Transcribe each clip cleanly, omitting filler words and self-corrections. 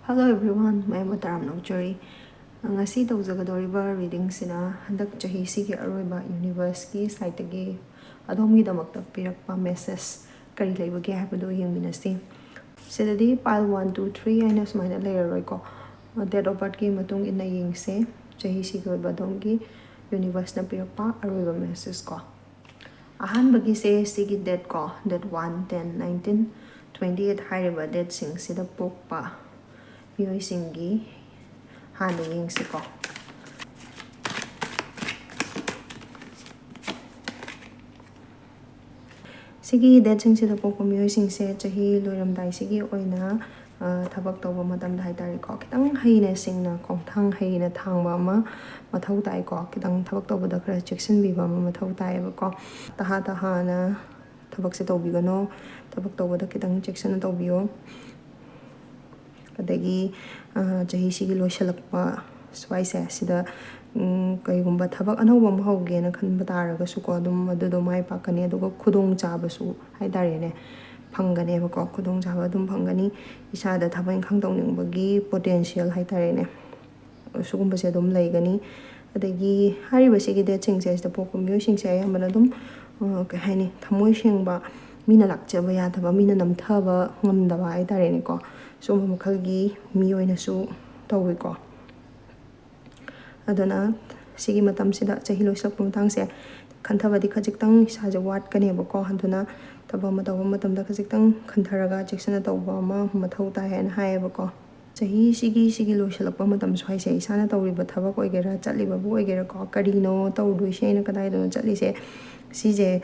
Hello everyone, I am Manipuri. Ngasi tawjagadoriba reading sina handak chahi sigi aroiba universe ki site gi adomgi damakta pirakpa message kari leibage habado yengminasi. Sidadi pile 1 2 3 aina sumaina layeroi ko date of birth ki matung ina yengse chahi sigi oiba adomgi universe na pirakpa aroiba message ko. Ahan bagi se sigi date ko date 1 10 19 28 hariba date sing sida pokpa Miyoi singi hana yengsiko. Sigi date sing sida pokpa miyoi singse chahi loiramdai sigi oina thabak tawba matamda haitari ko kitang haina singna kongthang haina thangba ma mathau tai ko kitang thabak tawba da khara chection biba ma mathau tai ba ko taha na thabak se tawbigano thabak tawba da kitang chection tawbiyo adagi chahi sigi loisalakpa swaise sida kaigumba thabak anawba ma hauge na khanba taragasu ko adum adudo mai pakani aduga khudong chabasu haidare phangane ba ko khudong chaba adum phangani isada thabak inkhang tawningbagi potential haidare ne sugumba se adum laigani adagi hariba sigi de chingse sida pokpa myo singse ayambana adum kai haini thamoi sengba mina lakchaba yadaba mina namthaba ngamdaba haidare ne ko sum makhalgi mi oina su tawi ko adana sigi matam sida chahi loisak pumtang se khanthaba di khajiktang saje wat kane ba ko handuna taba matawa matam da khajiktang khantharaga cheksana tawba ma mathau ta hen hae ba ko chahi sigi loisalakpa matam swai se isana tawriba thabak oigera chatliba bu oigera ko karino tawdui se na kadai do chatli se sije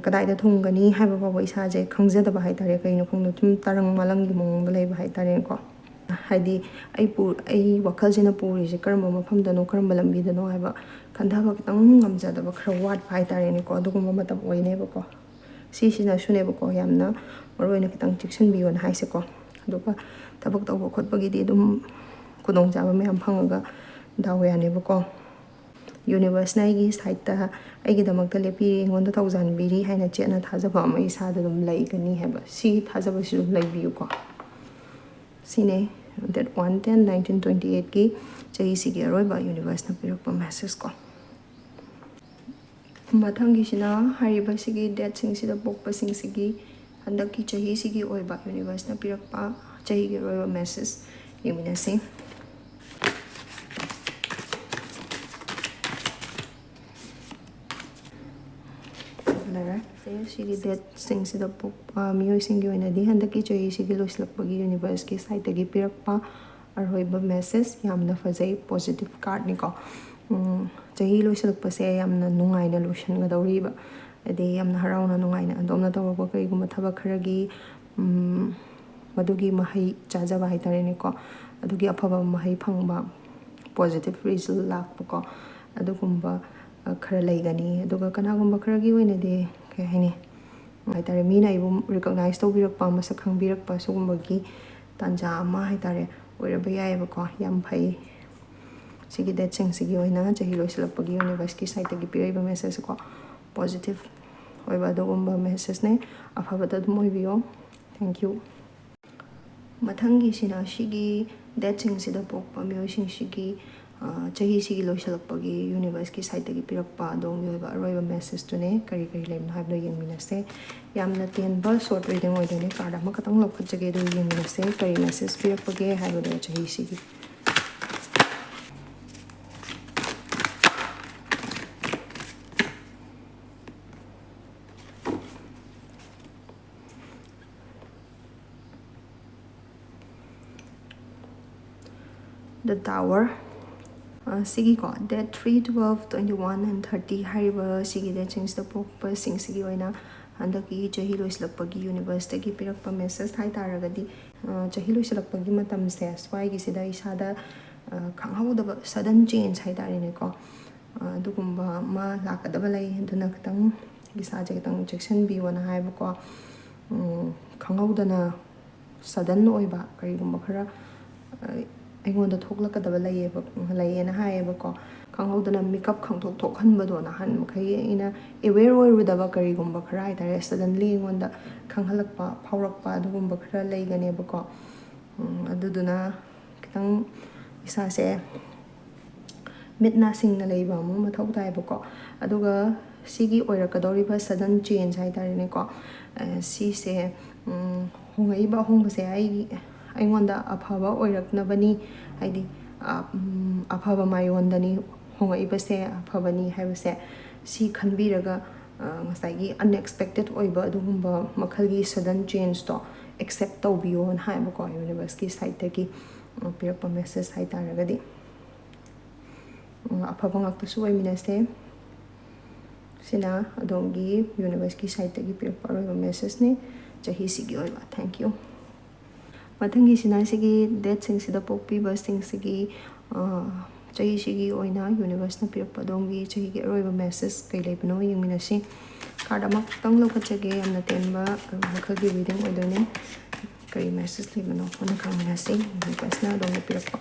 kadai da thungani haiba ba isa je khangjada ba haitare kaino khongno tum tarang malang gi mong ba leiba haitare ko haidi ai wakal jina puri je karma mafam dano karma lambi dano haiba khandaba kitang ngamjada ba khara wat haitare ni ko adugumba matam oine ba ko sina sune ba ko yamna maroina kitang chection biyon haise ko aduga tabak tawba khotbagi di dum kudong jaba me am phangaga dawe ane ba ko universe na igi site ta aigi damakta lepi ngonda thousand biri haina chena thajaba ma isa da dum laigani heba si thajaba si dum laibiu ko sine that 110 1928 ki chahi sigi aroiba universe na pirakpa message ko mathangi sina hariba sigi date sing sida pokpa sing sigi handaki chahi sigi oiba universe na pirakpa chahi gi aroiba message yeminasi sigi date sing sida pokpa miyoi singi oina di handaki chahi sigi loislakpagi universe ki site gi pirakpa aroiba message yamna fazai positive card ni ko chahi loislakpa se yamna nungaina lotion ga dawriba ade yamna harauna nungaina adomna tawba kariguma thabak kharagi madugi mahai chajaba haitare ni ko adugi afaba mahai phangba positive result lakpa ko adugumba khara laigani aduga kanagumba kharagi oina de kai haini haitare mina ibu recognize tawbirakpa masak khangbirakpa sugumbagi tanja ama haitare oiraba yaiba ko yam phai sigi date sing sigi oina chahi loisalakpagi universe ki site gi piraiba message ko positive oiba adugumba message ne afabada dum oibiyo thank you mathangi sina sigi date sing sida pokpa myo sing sigi chahi sigi loisalakpagi universe ki site gi pirakpa dong yoiba aroiba message to ne kari leimna habdo yengminase yamna tenba short reading oidone card ama katang lokhatjage do yengminase kari message pirakpage habdo chahi sigi the tower sigi ko date 3 12 21 and 30 hariba sigi date sing the pokpa sing sigi oina handaki chahi loislakpagi universe tagi pirakpa message thai taragadi chahi loislakpagi matam se swai gi sida isada khanghaudaba sudden change hai tare ne ko adugumba ma lakadaba lai aduna katang isa je katang chection bi wana hai ba ko khanghaudana sudden oiba karigumba khara aingonda thoklakadaba layena haeba ko khanghaudana makeup khangthok thokhanbado na han makhai ina aware oirudaba karigumba khara haitare suddenly aingonda khanghalakpa phaurakpa adugumba khara laigane ba ko aduduna khitang isa se midna singna leiba mu mathau taibako aduga sigi oirakadoriba sudden change haitare ko si se hongaiba hongbase aingonda aphaba oiraknabani haidi aphaba mayondani hongaiba se aphabani haibase si khanbiraga ngasai unexpected oiba adugumba makhalgi sudden change to accept tawbiyo na haibako universe ki side tagi pirakpa message haitaragadi afaba ngaktasu oiminase sina adomgi universe ki side tagi pirakpa oiba message ne chahi sigi oiba. Thank you. Mathangi sina sigi date sing sida pokpiba sing sigi chahi sigi oina universe na pirakpa adomgi chahi gi aroiba message kai leibano yingminasi card amak tang lokachage amna tenba makhagi reading oidone kai message leibano ona kangminasi universe na adomgi pirakpa.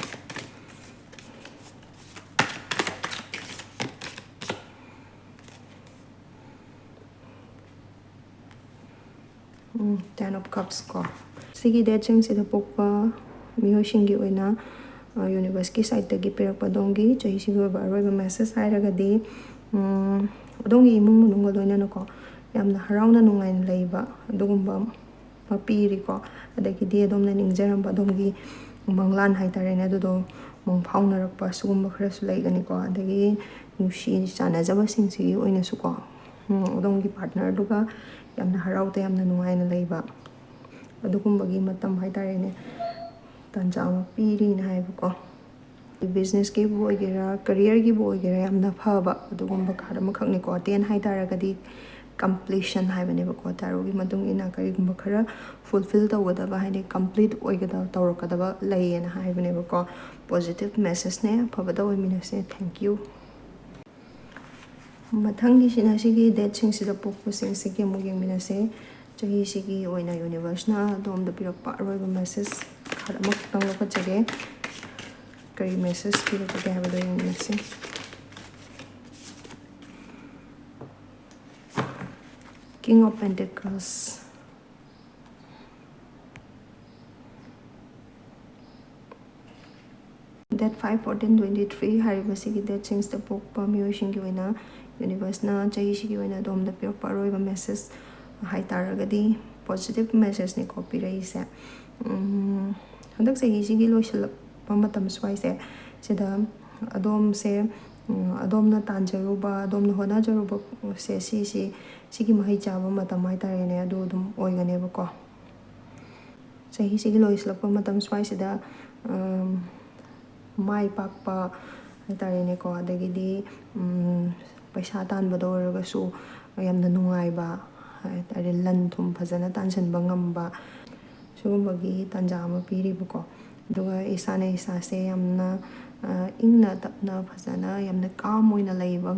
Ten of Cups ko. Sige date sing sida pokpa miyoshingi oina universe ki side tagi pirakpa dongi chahi sigi oiba aroiba message hairagadi dongi imung mununga loina nako yamna harauna nungaina leiba adugumba mapiri ko adagidi adomna ningjaramba dongi manglan haitarene adudo mong phaunarakpa sugumba kharasu leigani ko adagi nushi chanajaba sing sigi oina su ko dongi partner duga yamna harauta yamna nungaina leiba adugumbagi matam haitarene tanjama piri na haiba ko business ki bu oigera career ki bu oigera yamna phaba adugumba khara makhakni ko ten haitaragadi completion haibane ba ko taro gi madung ina kari gumba khara fulfill tawada ba haine complete oigada tawrakada ba layena haibane ba ko positive message ne phaba da oiminase. Thank you. Mathangi sina sigi date sing sida pokpa sing sigi mu yengminase chahi sigi oina universe na dom da pirakpa aroiba message khara mak tang lokachage kari message pirakpa de habado yengminase. King of Pentacles. That 5/14/23 hariba sigi date sing sida pokpa miyoshingi oina universe na chahi sigi oina dom da pirakpa aroiba message haitaragadi positive message ni copy raise handak chahi sigi loisalakpa matam swaise sida adom se adomna tanjaruba adomna honajaruba se sigi mahai chaba matam haitarene adu dum oiganeba ko chahi sigi loisalakpa matam swaisida mai pakpa haitarene ko adagidi paisa tanbada oiragasu yamna nungaiba haitare lan thum phajana tansanba ngamba sugumagi tanja ama piriba ko aduga isana isase yamna ingna tapna phajana yamna calm oina leiba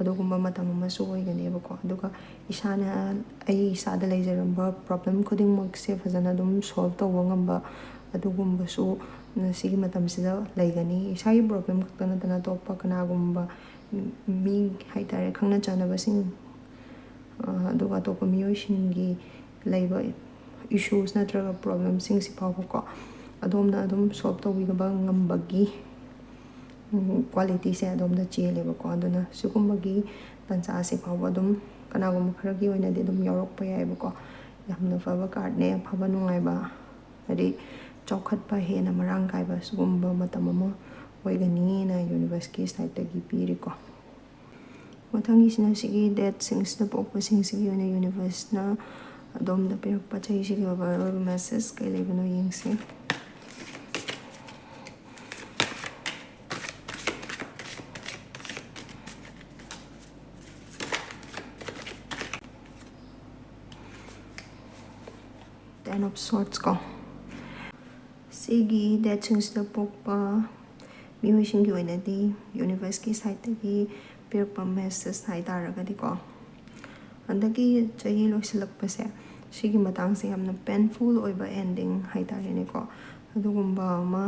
adugumba matam amasu oiganeba ko aduga isana ai isada leijaramba problem khudingmak se phajana dum solve tawba ngamba adugumba su sigi matam sida leigani isai problem khakana tana toppa kanagumba mi haitare khangna chanaba sing aduga toppa miyoshingi leiba issues natraga problem sing si pawba ko adomna adum solve tawigaba ngambagi quality se adomda cheleba ko aduna sigumbagi tansa se pawba adum kanagumba kharagi oina de dum yorokpa yaiba ko yamna faba card ne phaba nungaiba adi chokhatpa hena marang kaiba sugumba matamama oigani na universe ki side tagi piri ko. Mathangi sina sigi date sing sida pokpa sing sigi oina universe na adom da pirakpa chahi sigi oiba message kai leibano yengse. Ten of Swords ko. Sigi date sing sida pokpa miyoshingi oinadi universe ki side tagi pirakpa message haitaragadi ko andagi chahi loisalakpase sigi matangse yamna painful oiba ending haitarene ko adugumba ama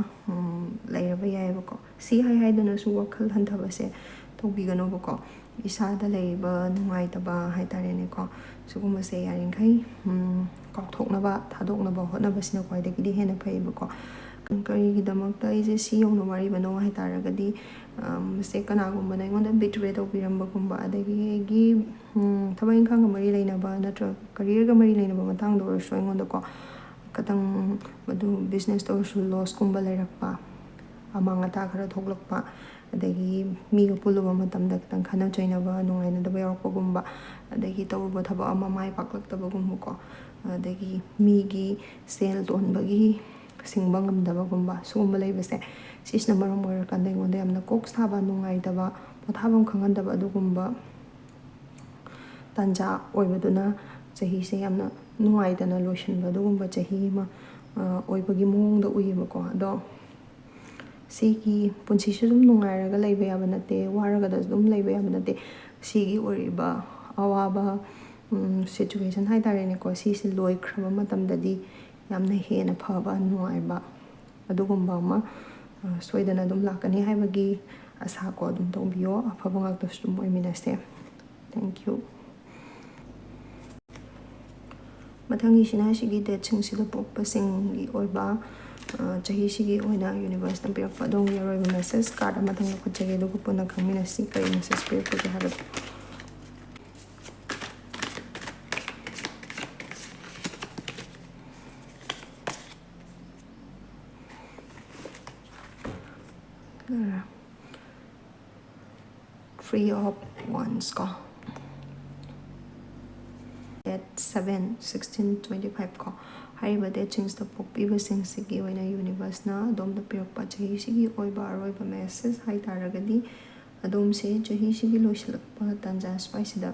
leiraba yaiba ko si haidana su wakhal hanthabase tawbiganoba ko isada leiba nungaitaba haitarene ko sugumba se yarinkai kathoknaba thadoknaba hotnaba sina kwaidagidi hena phaiba ko ꯀꯔꯤꯒꯤꯗꯃꯛꯇ ꯑꯩꯁꯦ ꯁꯤ ꯌꯧꯅ ꯋꯥꯔꯤꯕꯅꯣ ꯍꯥꯏꯇꯥꯔꯒꯗꯤ ꯃꯁꯤ ꯀꯅꯥꯒꯨꯝꯕꯅ ꯑꯩꯉꯣꯟꯗ ꯕꯤꯇ꯭ꯔꯦ ꯇꯧꯕꯤꯔꯝꯕꯒꯨꯝꯕ, ꯑꯗꯒꯤ ꯑꯩꯒꯤ ꯊꯕꯛ ꯏꯪꯈꯥꯡꯒ ꯃꯔꯤ ꯂꯩꯅꯕ ꯅꯠꯇ꯭ꯔꯒ ꯀꯔꯤꯌꯔꯒ ꯃꯔꯤ ꯂꯩꯅꯕ ꯃꯇꯥꯡꯗ ꯑꯣꯏꯔꯁꯨ ꯑꯩꯉꯣꯟꯗꯀꯣ ꯈꯤꯇꯪ ꯃꯗꯨ ꯕꯤꯖꯤꯅꯦꯁꯇ ꯑꯣꯏꯔꯁꯨ ꯂꯣꯁꯀꯨꯝꯕ ꯂꯩꯔꯛꯄ, ꯑꯃꯥꯡ ꯑꯇꯥ ꯈꯔ ꯊꯣꯛꯂꯛꯄ, ꯑꯗꯒꯤ ꯃꯤꯒ ꯄꯨꯜꯂꯨꯕ ꯃꯇꯝꯗ ꯈꯤꯇꯪ ꯈꯠꯅ ꯆꯩꯅꯕ, ꯅꯨꯡꯉꯥꯏꯅꯗꯕ ꯌꯥꯎꯔꯛꯄꯒꯨꯝꯕ, ꯑꯗꯒꯤ ꯇꯧꯔꯨꯕ ꯊꯕꯛ ꯑꯃ ꯃꯥꯏ ꯄꯥꯛꯂꯛꯇꯕꯒꯨꯝꯕꯀꯣ, ꯑꯗꯒꯤ ꯃꯤꯒꯤ ꯁꯦꯜ ꯇꯣꯟꯕꯒꯤ ꯁꯤꯡꯕ ꯉꯝꯗꯕꯒꯨꯝꯕ, ꯁꯤꯒꯨꯝꯕ ꯂꯩꯕꯁꯦ ꯁꯤꯁꯤꯅ ꯃꯔꯝ ꯑꯣꯏꯔꯀꯥꯟꯗ ꯑꯩꯉꯣꯟꯗ ꯌꯥꯝꯅ ꯀꯣꯛ ꯁꯥꯕ, ꯅꯨꯡꯉꯥꯏꯇꯕ, ꯄꯣꯊꯥꯐꯝ ꯈꯪꯍꯟꯗꯕ ꯑꯗꯨꯒꯨꯝꯕ ꯇꯥꯟꯖꯥ ꯑꯣꯏꯕꯗꯨꯅ ꯆꯍꯤꯁꯦ ꯌꯥꯝꯅ ꯅꯨꯡꯉꯥꯏꯇꯅ ꯂꯣꯏꯁꯤꯟꯕ ꯑꯗꯨꯒꯨꯝꯕ ꯆꯍꯤ ꯑꯃ ꯑꯣꯏꯕꯒꯤ ꯃꯑꯣꯡꯗ ꯎꯏꯌꯦꯕꯀꯣ. ꯑꯗꯣ ꯁꯤꯒꯤ ꯄꯨꯟꯁꯤꯁꯨ ꯑꯗꯨꯝ ꯅꯨꯡꯉꯥꯏꯔꯒ ꯂꯩꯕ ꯌꯥꯕ ꯅꯠꯇꯦ, ꯋꯥꯔꯒꯗ ꯑꯗꯨꯝ ꯂꯩꯕ ꯌꯥꯕ ꯅꯠꯇꯦ. ꯁꯤꯒꯤ ꯑꯣꯏꯔꯤꯕ ꯑꯋꯥꯕ ꯁꯤꯆꯨꯋꯦꯁꯟ ꯍꯥꯏꯇꯥꯔꯦꯅꯦꯀꯣ, ꯁꯤꯁꯦ ꯂꯣꯏꯈ꯭ꯔꯕ ꯃꯇꯝꯗꯗꯤ ꯌꯥꯝꯅ ꯍꯦꯟꯅ ꯐꯕ, ꯅꯨꯡꯉꯥꯏꯕ ꯑꯗꯨꯒꯨꯝꯕ ꯑꯃ ꯁꯣꯏꯗꯅ ꯑꯗꯨꯝ ꯂꯥꯛꯀꯅꯤ ꯍꯥꯏꯕꯒꯤ ꯑꯁꯥ ꯀꯣ ꯑꯗꯨꯝ ꯇꯧꯕꯤꯌꯣ. ꯑꯐꯕ ꯉꯥꯛꯇꯁꯨ ꯑꯗꯨꯝ ꯑꯣꯏꯃꯤꯟꯅꯁꯦ. Thank you. ꯃꯊꯪꯒꯤꯁꯤꯅ ꯁꯤꯒꯤ ꯗꯦꯠꯁꯤꯡꯁꯤꯗ ꯄꯣꯛꯄꯁꯤꯡꯒꯤ ꯑꯣꯏꯕ ꯆꯍꯤꯁꯤꯒꯤ ꯑꯣꯏꯅ ꯌꯨꯅꯤꯚꯔꯁꯅ ꯄꯤꯔꯛꯄ ꯑꯗꯣꯝꯒꯤ ꯑꯔꯣꯏꯕ ꯃꯦꯁꯦꯖ ꯀꯥꯔꯗ ꯑꯃꯇꯪ ꯂꯧꯈꯠꯆꯒꯦ, ꯑꯗꯨꯒ ꯄꯨꯟꯅ ꯈꯪꯃꯤꯟꯅꯁꯤ ꯀꯔꯤ ꯃꯦꯁꯦꯖ ꯄꯤꯔꯛꯄꯒꯦ ꯍꯥꯏꯕꯗꯣ. Three of Wands ko. Date 7/16/25 ko. ꯍꯥꯏꯔꯤꯕ ꯗꯦꯠꯁꯤꯡꯁꯤꯗ ꯄꯣꯛꯄꯤꯕꯁꯤꯡꯁꯤꯒꯤ ꯑꯣꯏꯅ ꯌꯨꯅꯤꯚꯔꯁꯅ ꯑꯗꯣꯝꯗ ꯄꯤꯔꯛꯄ ꯆꯍꯤꯁꯤꯒꯤ ꯑꯣꯏꯕ ꯑꯔꯣꯏꯕ ꯃꯦꯁꯦꯖ ꯍꯥꯏꯇꯥꯔꯒꯗꯤ ꯑꯗꯣꯝꯁꯦ ꯆꯍꯤꯁꯤꯒꯤ ꯂꯣꯏꯁꯤꯜꯂꯛꯄ ꯇꯥꯟꯖꯥ ꯁ꯭ꯋꯥꯏꯁꯤꯗ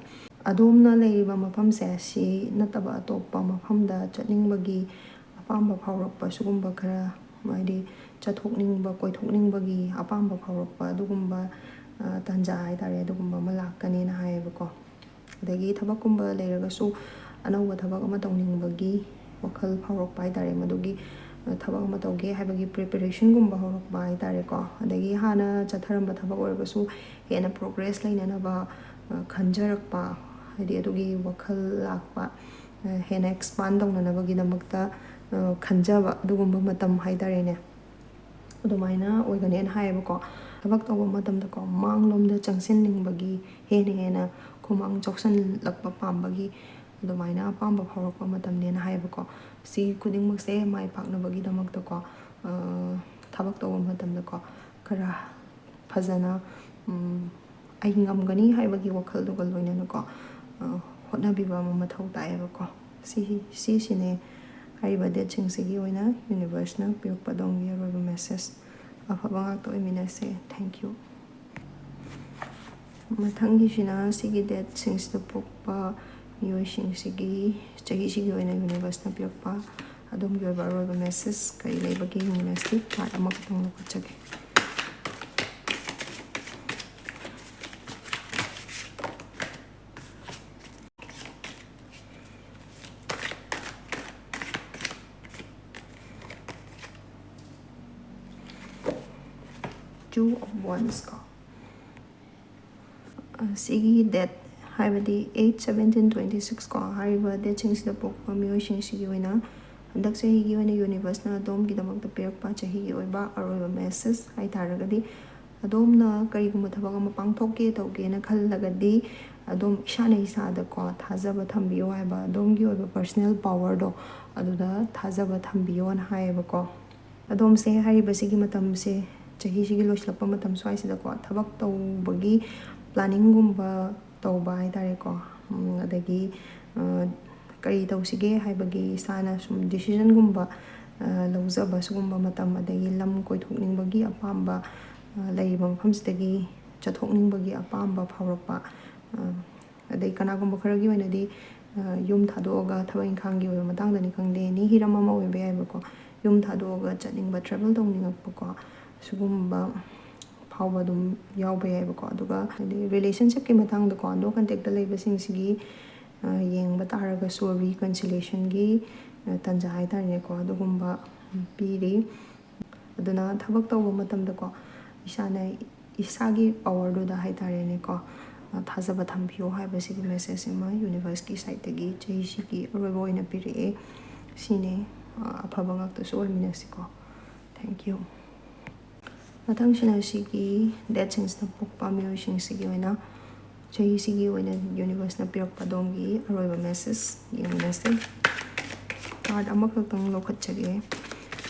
ꯑꯗꯣꯝꯅ ꯂꯩꯔꯤꯕ ꯃꯐꯝꯁꯦ ꯁꯤ ꯅꯠꯇꯕ ꯑꯇꯣꯞꯄ ꯃꯐꯝꯗ ꯆꯠꯅꯤꯡꯕꯒꯤ ꯑꯄꯥꯝꯕ ꯐꯥꯎꯔꯛꯄ, ꯁꯤꯒꯨꯝꯕ ꯈꯔ ꯍꯥꯏꯗꯤ ꯆꯠꯊꯣꯛꯅꯤꯡꯕ, ꯀꯣꯏꯊꯣꯛꯅꯤꯡꯕꯒꯤ ꯑꯄꯥꯝꯕ ꯐꯥꯎꯔꯛꯄ ꯑꯗꯨꯒꯨꯝꯕ ꯇꯥꯟꯖꯥ ꯍꯥꯏꯇꯥꯔꯦ, ꯑꯗꯨꯒꯨꯝꯕ ꯑꯃ ꯂꯥꯛꯀꯅꯤꯅ ꯍꯥꯏꯌꯦꯕꯀꯣ. ꯑꯗꯒꯤ ꯊꯕꯛꯀꯨꯝꯕ ꯂꯩꯔꯒꯁꯨ ꯑꯅꯧꯕ ꯊꯕꯛ ꯑꯃ ꯇꯧꯅꯤꯡꯕꯒꯤ ꯋꯥꯈꯜ ꯐꯥꯎꯔꯛꯄ ꯍꯥꯏꯇꯥꯔꯦ, ꯃꯗꯨꯒꯤ ꯊꯕꯛ ꯑꯃ ꯇꯧꯒꯦ ꯍꯥꯏꯕꯒꯤ ꯄ꯭ꯔꯤꯄꯦꯔꯦꯁꯟꯒꯨꯝꯕ ꯍꯧꯔꯛꯄ ꯍꯥꯏꯇꯥꯔꯦꯀꯣ. ꯑꯗꯒꯤ ꯍꯥꯟꯅ ꯆꯠꯊꯔꯝꯕ ꯊꯕꯛ ꯑꯣꯏꯔꯒꯁꯨ ꯍꯦꯟꯅ ꯄ꯭ꯔꯣꯒ꯭ꯔꯦꯁ ꯂꯩꯅꯅꯕ ꯈꯟꯖꯔꯛꯄ, ꯍꯥꯏꯗꯤ ꯑꯗꯨꯒꯤ ꯋꯥꯈꯜ ꯂꯥꯛꯄ, ꯍꯦꯟꯅ ꯑꯦꯛꯁꯄꯥꯟ ꯇꯧꯅꯅꯕꯒꯤꯗꯃꯛꯇ ꯈꯟꯖꯕ ꯑꯗꯨꯒꯨꯝꯕ ꯃꯇꯝ ꯍꯥꯏꯇꯥꯔꯦꯅꯦ, ꯑꯗꯨꯃꯥꯏꯅ ꯑꯣꯏꯒꯅꯦꯅ ꯍꯥꯏꯌꯦꯕꯀோ. ꯊꯕꯛ ꯇꯧꯕ ꯃꯇꯝꯗꯀꯣ ꯃꯥꯡꯂꯣꯝꯗ ꯆꯪꯁꯤꯟꯅꯤꯡꯕꯒꯤ, ꯍꯦꯟꯅ ꯈꯨꯃꯥꯡ ꯆꯥꯎꯁꯤꯜꯂꯛꯄ ꯄꯥꯝꯕꯒꯤ ꯑꯗꯨꯃꯥꯏꯅ ꯑꯄꯥꯝꯕ ꯐꯥꯎꯔꯛꯄ ꯃꯇꯝꯅꯦꯅ ꯍꯥꯏꯌꯦꯕꯀꯣ. ꯁꯤ ꯈꯨꯗꯤꯡꯃꯛꯁꯦ ꯃꯥꯏ ꯄꯥꯛꯅꯕꯒꯤꯗꯃꯛꯇꯀꯣ ꯊꯕꯛ ꯇꯧꯕ ꯃꯇꯝꯗꯀꯣ ꯈꯔ ꯐꯖꯅ ꯑꯩ ꯉꯝꯒꯅꯤ ꯍꯥꯏꯕꯒꯤ ꯋꯥꯈꯜꯗꯨꯒ ꯂꯣꯏꯅꯅꯀꯣ ꯍꯣꯠꯅꯕꯤꯕ ꯑꯃ ꯃꯊꯧ ꯇꯥꯏꯌꯦꯕꯀꯣ. ꯁꯤꯁꯤꯅꯦ ꯍꯥꯏꯔꯤꯕ ꯗꯦꯠꯁꯤꯡꯁꯤꯒꯤ ꯑꯣꯏꯅ ꯌꯨꯅꯤꯚꯔꯁꯅ ꯄꯤꯔꯛꯄ ꯑꯗꯣꯝꯒꯤ ꯑꯔꯣꯏꯕ ꯃꯦꯁꯦꯖ. ꯑꯐꯕ ꯉꯥꯛꯇ ꯑꯣꯏꯃꯤꯟꯅꯁꯦ. Thank you. ꯃꯊꯪꯒꯤꯁꯤꯅ ꯁꯤꯒꯤ ꯗꯦꯠꯁꯤꯡꯁꯤꯗ ꯄꯣꯛꯄ ꯃꯤꯑꯣꯏꯁꯤꯡꯁꯤꯒꯤ ꯆꯍꯤꯁꯤꯒꯤ ꯑꯣꯏꯅ ꯌꯨꯅꯤꯚꯔꯁꯅ ꯄꯤꯔꯛꯄ ꯑꯗꯣꯝꯒꯤ ꯑꯣꯏꯕ ꯑꯔꯣꯏꯕ ꯃꯦꯁꯦꯖ ꯀꯔꯤ ꯂꯩꯕꯒꯦ ꯌꯦꯡꯃꯤꯟꯅꯁꯤ. ꯀꯥꯔꯗ ꯑꯃꯈꯛꯇꯪ ꯂꯧꯈꯠꯆꯒꯦ. Two of Wands ko. ꯁꯤꯒꯤ ꯗꯦꯠ ꯍꯥꯏꯕꯗꯤ 8/17/26 ko. ꯍꯥꯏꯔꯤꯕ ꯗꯦꯠꯁꯤꯡꯁꯤꯗ ꯄꯣꯛꯄ ꯃꯤꯑꯣꯏꯁꯤꯡꯁꯤꯒꯤ ꯑꯣꯏꯅ ꯍꯟꯗꯛ ꯆꯍꯤꯒꯤ ꯑꯣꯏꯅ ꯌꯨꯅꯤꯚꯔꯁꯅ ꯑꯗꯣꯝꯒꯤꯗꯃꯛꯇ ꯄꯤꯔꯛꯄ ꯆꯍꯤꯒꯤ ꯑꯣꯏꯕ ꯑꯔꯣꯏꯕ ꯃꯦꯁꯦꯖ ꯍꯥꯏꯇꯥꯔꯒꯗꯤ ꯑꯗꯣꯝꯅ ꯀꯔꯤꯒꯨꯝꯕ ꯊꯕꯛ ꯑꯃ ꯄꯥꯡꯊꯣꯛꯀꯦ ꯇꯧꯒꯦꯅ ꯈꯜꯂꯒꯗꯤ ꯑꯗꯣꯝ ꯏꯁꯥꯅ ꯏꯁꯥꯗꯀꯣ ꯊꯥꯖꯕ ꯊꯝꯕꯤꯌꯣ ꯍꯥꯏꯕ, ꯑꯗꯣꯝꯒꯤ ꯑꯣꯏꯕ ꯄꯔꯁꯣꯅꯦꯜ ꯄꯋꯥꯔꯗꯣ ꯑꯗꯨꯗ ꯊꯥꯖꯕ ꯊꯝꯕꯤꯌꯣꯅ ꯍꯥꯏꯌꯦꯕꯀꯣ. ꯑꯗꯣꯝꯁꯦ ꯍꯥꯏꯔꯤꯕꯁꯤꯒꯤ ꯃꯇꯝꯁꯦ ꯆꯍꯤꯁꯤꯒꯤ ꯂꯣꯏꯁꯤꯜꯂꯛꯄ ꯃꯇꯝ ꯁ꯭ꯋꯥꯏꯁꯤꯗꯀꯣ ꯊꯕꯛ ꯇꯧꯕꯒꯤ ꯄ꯭ꯂꯥꯅꯤꯡꯒꯨꯝꯕ ꯇꯧꯕ ꯍꯥꯏꯇꯥꯔꯦꯀꯣ. ꯑꯗꯒꯤ ꯀꯔꯤ ꯇꯧꯁꯤꯒꯦ ꯍꯥꯏꯕꯒꯤ ꯏꯁꯥꯅ ꯁꯨꯝ ꯗꯤꯁꯤꯖꯟꯒꯨꯝꯕ ꯂꯧꯖꯕ ꯁꯤꯒꯨꯝꯕ ꯃꯇꯝ, ꯑꯗꯒꯤ ꯂꯝ ꯀꯣꯏꯊꯣꯛꯅꯤꯡꯕꯒꯤ ꯑꯄꯥꯝꯕ, ꯂꯩꯔꯤꯕ ꯃꯐꯝꯁꯤꯗꯒꯤ ꯆꯠꯊꯣꯛꯅꯤꯡꯕꯒꯤ ꯑꯄꯥꯝꯕ ꯐꯥꯎꯔꯛꯄ, ꯑꯗꯩ ꯀꯅꯥꯒꯨꯝꯕ ꯈꯔꯒꯤ ꯑꯣꯏꯅꯗꯤ ꯌꯨꯝ ꯊꯥꯗꯣꯛꯑꯒ ꯊꯕꯛ ꯏꯪꯈꯥꯡꯒꯤ ꯑꯣꯏꯕ ꯃꯇꯥꯡꯗꯅꯤ ꯈꯪꯗꯦ, ꯑꯦꯅꯤ ꯍꯤꯔꯝ ꯑꯃ ꯑꯣꯏꯕ ꯌꯥꯏꯕꯀꯣ. ꯌꯨꯝ ꯊꯥꯗꯣꯛꯑꯒ ꯆꯠꯅꯤꯡꯕ, ꯇ꯭ꯔꯦꯚꯦꯜ ꯇꯧꯅꯤꯡꯉꯛꯄꯀꯣ, ꯁꯤꯒꯨꯝꯕ ꯐꯥꯎꯕ ꯑꯗꯨꯝ ꯌꯥꯎꯕ ꯌꯥꯏꯕꯀꯣ. ꯑꯗꯨꯒ ꯍꯥꯏꯗꯤ ꯔꯤꯂꯦꯁꯟꯁꯤꯞꯀꯤ ꯃꯇꯥꯡꯗꯀꯣ ꯅꯣ ꯀꯟꯇꯦꯛꯇ ꯂꯩꯕꯁꯤꯡꯁꯤꯒꯤ ꯌꯦꯡꯕ ꯇꯥꯔꯒꯁꯨ ꯔꯤꯀꯟꯁꯤꯂꯦꯁꯟꯒꯤ ꯇꯥꯟꯖꯥ ꯍꯥꯏꯇꯥꯔꯦꯀꯣ, ꯑꯗꯨꯒꯨꯝꯕ ꯄꯤꯔꯤ. ꯑꯗꯨꯅ ꯊꯕꯛ ꯇꯧꯕ ꯃꯇꯝꯗꯀꯣ ꯏꯁꯥꯒꯤ ꯄꯋꯥꯔꯗꯨꯗ ꯍꯥꯏꯇꯥꯔꯦꯅꯦꯀꯣ ꯊꯥꯖꯕ ꯊꯝꯕꯤꯌꯣ ꯍꯥꯏꯕꯁꯤꯒꯤ ꯃꯦꯁꯦꯖ ꯑꯃ ꯌꯨꯅꯤꯚꯔꯁꯀꯤ ꯁꯥꯏꯠꯇꯒꯤ ꯆꯍꯤꯁꯤꯒꯤ ꯑꯔꯣꯏꯕ ꯑꯣꯏꯅ ꯄꯤꯔꯛꯑꯦ. ꯁꯤꯅꯦ. ꯑꯐꯕ ꯉꯥꯛꯇꯁꯨ ꯑꯣꯏꯃꯤꯟꯅꯁꯤꯀꯣ. Thank you. ꯃꯊꯪꯁꯤꯅ ꯁꯤꯒꯤ ꯗꯦꯠꯁꯤꯡꯁꯤꯗ ꯄꯣꯛꯄ ꯃꯤꯑꯣꯏꯁꯤꯡꯁꯤꯒꯤ ꯑꯣꯏꯅ ꯆꯍꯤꯁꯤꯒꯤ ꯑꯣꯏꯅ ꯌꯨꯅꯤꯚꯔꯁꯅ ꯄꯤꯔꯛꯄ ꯑꯗꯣꯝꯒꯤ ꯑꯔꯣꯏꯕ ꯃꯦꯁꯦꯖ ꯌꯦꯡꯃꯤꯟꯅꯁꯦ. ꯀꯥꯔꯗ ꯑꯃꯈꯛꯇꯪ ꯂꯧꯈꯠꯆꯒꯦ.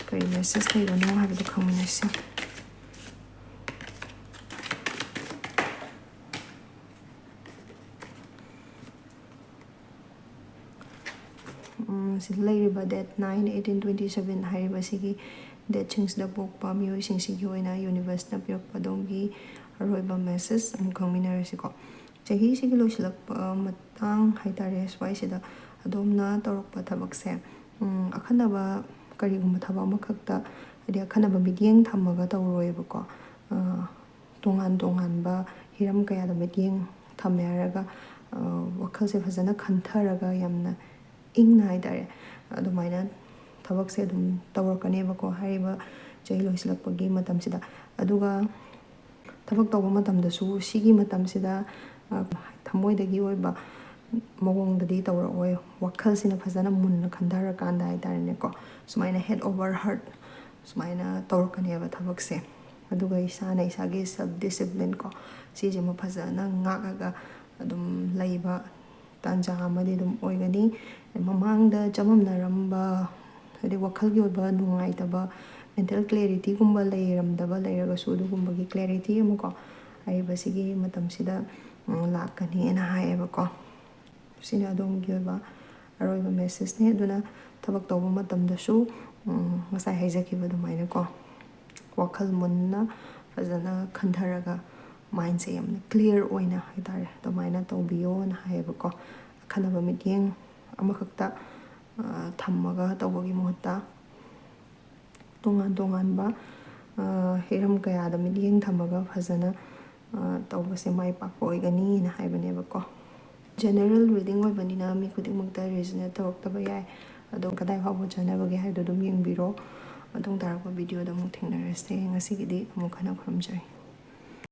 ꯀꯔꯤ ꯃꯦꯁꯦꯖ ꯂꯩꯕꯅꯣ ꯍꯥꯏꯕꯗꯨ ꯈꯪꯃꯤꯟꯅꯁꯤ. ꯁꯤꯗ ꯂꯩꯔꯤꯕ ꯗꯦꯠ 9/18/27 ꯍꯥꯏꯔꯤꯕꯁꯤꯒꯤ ꯗꯦꯠꯁꯤꯡꯁꯤꯗ ꯄꯣꯛꯄ ꯃꯤꯑꯣꯏꯁꯤꯡꯁꯤꯒꯤ ꯑꯣꯏꯅ ꯌꯨꯅꯤꯚꯔꯁꯅ ꯄꯤꯔꯛꯄ ꯑꯗꯣꯝꯒꯤ ꯑꯔꯣꯏꯕ ꯃꯦꯁꯦꯖ ꯑꯃꯨꯛ ꯈꯪꯃꯤꯟꯅꯔꯁꯤꯀꯣ. ꯆꯍꯤꯁꯤꯒꯤ ꯂꯣꯏꯁꯤꯜꯂꯛꯄ ꯃꯇꯥꯡ ꯍꯥꯏꯇꯥꯔꯦ ꯁ꯭ꯋꯥꯏꯁꯤꯗ ꯑꯗꯣꯝꯅ ꯇꯧꯔꯛꯄ ꯊꯕꯛꯁꯦ ꯑꯈꯟꯅꯕ ꯀꯔꯤꯒꯨꯝꯕ ꯊꯕꯛ ꯑꯃꯈꯛꯇ ꯍꯥꯏꯗꯤ ꯑꯈꯟꯅꯕ ꯃꯤꯠꯌꯦꯡ ꯊꯝꯃꯒ ꯇꯧꯔꯣꯏꯕꯀꯣ. ꯇꯣꯉꯥꯟ ꯇꯣꯉꯥꯟꯕ ꯍꯤꯔꯝ ꯀꯌꯥꯗ ꯃꯤꯠꯌꯦꯡ ꯊꯝꯃꯦ ꯍꯥꯏꯔꯒ ꯋꯥꯈꯜꯁꯦ ꯐꯖꯅ ꯈꯟꯊꯔꯒ ꯌꯥꯝꯅ ꯏꯪꯅ ꯍꯥꯏꯇꯥꯔꯦ ꯑꯗꯨꯃꯥꯏꯅ ꯊꯕꯛꯁꯦ ꯑꯗꯨꯝ ꯇꯧꯔꯛꯀꯅꯦꯕꯀꯣ ꯍꯥꯏꯔꯤꯕ ꯆꯍꯤ ꯂꯣꯏꯁꯤꯜꯂꯛꯄꯒꯤ ꯃꯇꯝꯁꯤꯗ. ꯑꯗꯨꯒ ꯊꯕꯛ ꯇꯧꯕ ꯃꯇꯝꯗꯁꯨ ꯁꯤꯒꯤ ꯃꯇꯝꯁꯤꯗ ꯊꯃꯣꯏꯗꯒꯤ ꯑꯣꯏꯕ ꯃꯑꯣꯡꯗꯗꯤ ꯇꯧꯔꯛꯑꯣꯏ. ꯋꯥꯈꯜꯁꯤꯅ ꯐꯖꯅ ꯃꯨꯟꯅ ꯈꯟꯊꯔꯀꯥꯟꯗ ꯍꯥꯏꯇꯥꯔꯦꯅꯦꯀோ ꯁꯨꯃꯥꯏꯅ ꯍꯦഡ് ꯑꯣꯚꯔ ꯍꯥꯔꯠ ꯁꯨꯃꯥꯏꯅ ꯇꯧꯔꯛꯀꯅꯦꯕ ꯊꯕꯛꯁꯦ. ꯑꯗꯨꯒ ꯏꯁꯥꯅ ꯏꯁꯥꯒꯤ ꯁꯦꯜꯐ ꯗꯤꯁꯤꯄ꯭ꯂꯤꯟ ꯀꯣ ꯁꯤꯁꯤꯃ ꯐꯖꯅ ꯉꯥꯛꯑꯒ ꯑꯗꯨꯝ ꯂꯩꯕ ꯇꯥꯟꯖꯥ ꯑꯃꯗꯤ ꯑꯗꯨꯝ ꯑꯣꯏꯒꯅꯤ. ꯃꯃꯥꯡꯗ ꯆꯃꯝꯅꯔꯝꯕ ꯍꯥꯏꯗꯤ ꯋꯥꯈꯜꯒꯤ ꯑꯣꯏꯕ ꯅꯨꯡꯉꯥꯏꯇꯕ ꯃꯦꯟꯇꯦꯜ ꯀ꯭ꯂꯦꯔꯤꯇꯤꯒꯨꯝꯕ ꯂꯩꯔꯝꯗꯕ ꯂꯩꯔꯒꯁꯨ ꯑꯗꯨꯒꯨꯝꯕꯒꯤ ꯀ꯭ꯂꯦꯔꯤꯇꯤ ꯑꯃꯀꯣ ꯍꯥꯏꯔꯤꯕꯁꯤꯒꯤ ꯃꯇꯝꯁꯤꯗ ꯂꯥꯛꯀꯅꯤꯅ ꯍꯥꯏꯌꯦꯕꯀꯣ. ꯁꯤꯅ ꯑꯗꯣꯝꯒꯤ ꯑꯣꯏꯕ ꯑꯔꯣꯏꯕ ꯃꯦꯁꯦꯖꯅꯤ. ꯑꯗꯨꯅ ꯊꯕꯛ ꯇꯧꯕ ꯃꯇꯝꯗꯁꯨ ꯉꯁꯥꯏ ꯍꯥꯏꯖꯈꯤꯕ ꯑꯗꯨꯃꯥꯏꯅꯀꯣ ꯋꯥꯈꯜ ꯃꯨꯟꯅ ꯐꯖꯅ ꯈꯟꯊꯔꯒ ꯃꯥꯏꯟꯁꯦ ꯌꯥꯝꯅ ꯀ꯭ꯂꯤꯌꯥꯔ ꯑꯣꯏꯅ ꯍꯥꯏꯇꯥꯔꯦ ꯑꯗꯨꯃꯥꯏꯅ ꯇꯧꯕꯤꯌꯣꯅ ꯍꯥꯏꯌꯦꯕꯀꯣ. ꯑꯈꯟꯅꯕ ꯃꯤꯠꯌꯦꯡ ꯑꯃꯈꯛꯇ ꯊꯝꯃꯒ ꯇꯧꯕꯒꯤ ꯃꯍꯨꯠꯇ ꯇꯣꯉꯥꯟ ꯇꯣꯉꯥꯟꯕ ꯍꯤꯔꯝ ꯀꯌꯥꯗ ꯃꯤꯠꯌꯦꯡ ꯊꯝꯃꯒ ꯐꯖꯅ ꯇꯧꯕꯁꯦ ꯃꯥꯏ ꯄꯥꯛꯄ ꯑꯣꯏꯒꯅꯤꯅ ꯍꯥꯏꯕꯅꯦꯕꯀꯣ. ꯖꯦꯅꯔꯦꯜ ꯔꯤꯗꯤꯡ ꯑꯣꯏꯕꯅꯤꯅ ꯃꯤ ꯈꯨꯗꯤꯡꯃꯛꯇ ꯔꯤꯖꯅꯦꯠ ꯇꯧꯔꯛꯇꯕ ꯌꯥꯏ. ꯑꯗꯣ ꯀꯗꯥꯏ ꯐꯥꯎꯕ ꯆꯥꯟꯅꯕꯒꯦ ꯍꯥꯏꯕꯗꯣ ꯑꯗꯨꯝ ꯌꯦꯡꯕꯤꯔꯣ. ꯃꯇꯨꯡ ꯇꯥꯔꯛꯄ ꯚꯤꯗꯤꯑꯣꯗ ꯑꯃꯨꯛ ꯊꯦꯡꯅꯔꯁꯦ. ꯉꯁꯤꯒꯤꯗꯤ ꯑꯃꯨꯛ ꯍꯟꯅ ꯈꯨꯔꯨꯝꯖꯔꯤ.